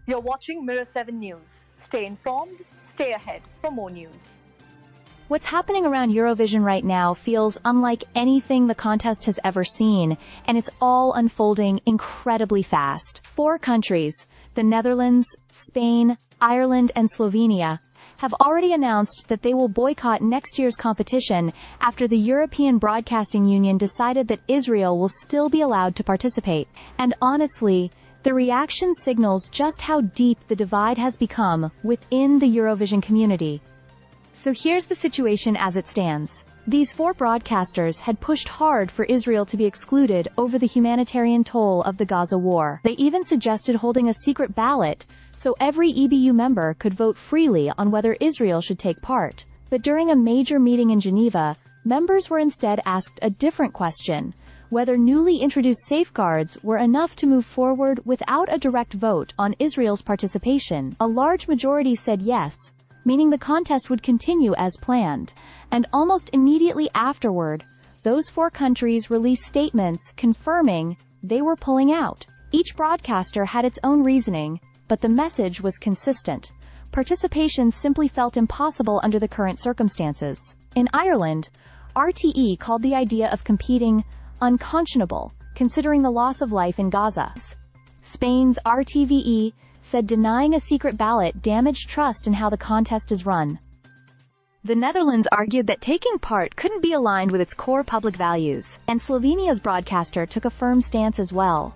You're watching Mirror 7 News. Stay informed, stay ahead for more news. What's happening around Eurovision right now feels unlike anything the contest has ever seen, and it's all unfolding incredibly fast. 4 countries, the Netherlands, Spain, Ireland, and Slovenia, have already announced that they will boycott next year's competition after the European Broadcasting Union decided that Israel will still be allowed to participate. And honestly, the reaction signals just how deep the divide has become within the Eurovision community. So here's the situation as it stands. These 4 broadcasters had pushed hard for Israel to be excluded over the humanitarian toll of the Gaza war. They even suggested holding a secret ballot so every EBU member could vote freely on whether Israel should take part. But during a major meeting in Geneva, members were instead asked a different question: whether newly introduced safeguards were enough to move forward without a direct vote on Israel's participation. A large majority said yes, meaning the contest would continue as planned. And almost immediately afterward, those 4 countries released statements confirming they were pulling out. Each broadcaster had its own reasoning, but the message was consistent. Participation simply felt impossible under the current circumstances. In Ireland, RTE called the idea of competing unconscionable, considering the loss of life in Gaza. Spain's RTVE said denying a secret ballot damaged trust in how the contest is run. The Netherlands argued that taking part couldn't be aligned with its core public values, and Slovenia's broadcaster took a firm stance as well.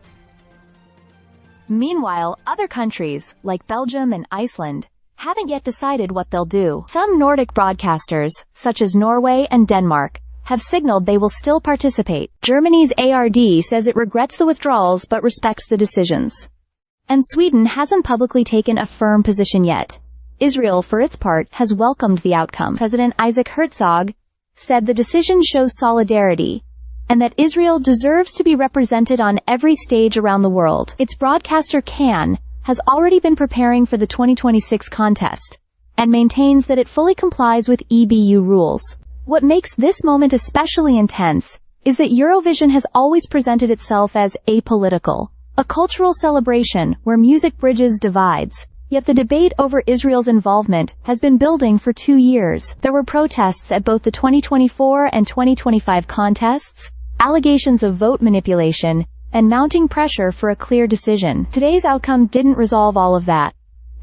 Meanwhile, other countries, like Belgium and Iceland, haven't yet decided what they'll do. Some Nordic broadcasters, such as Norway and Denmark, have signaled they will still participate. Germany's ARD says it regrets the withdrawals but respects the decisions. And Sweden hasn't publicly taken a firm position yet. Israel, for its part, has welcomed the outcome. President Isaac Herzog said the decision shows solidarity, and that Israel deserves to be represented on every stage around the world. Its broadcaster Cannes has already been preparing for the 2026 contest, and maintains that it fully complies with EBU rules. What makes this moment especially intense is that Eurovision has always presented itself as apolitical, a cultural celebration where music bridges divides. Yet the debate over Israel's involvement has been building for 2 years. There were protests at both the 2024 and 2025 contests, allegations of vote manipulation, and mounting pressure for a clear decision. Today's outcome didn't resolve all of that.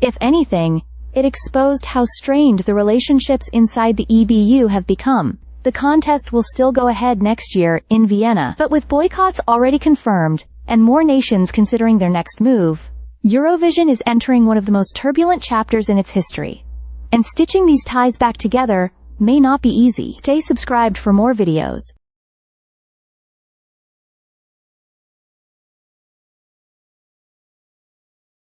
If anything, it exposed how strained the relationships inside the EBU have become. The contest will still go ahead next year in Vienna, but with boycotts already confirmed, and more nations considering their next move, Eurovision is entering one of the most turbulent chapters in its history. And stitching these ties back together may not be easy. Stay subscribed for more videos.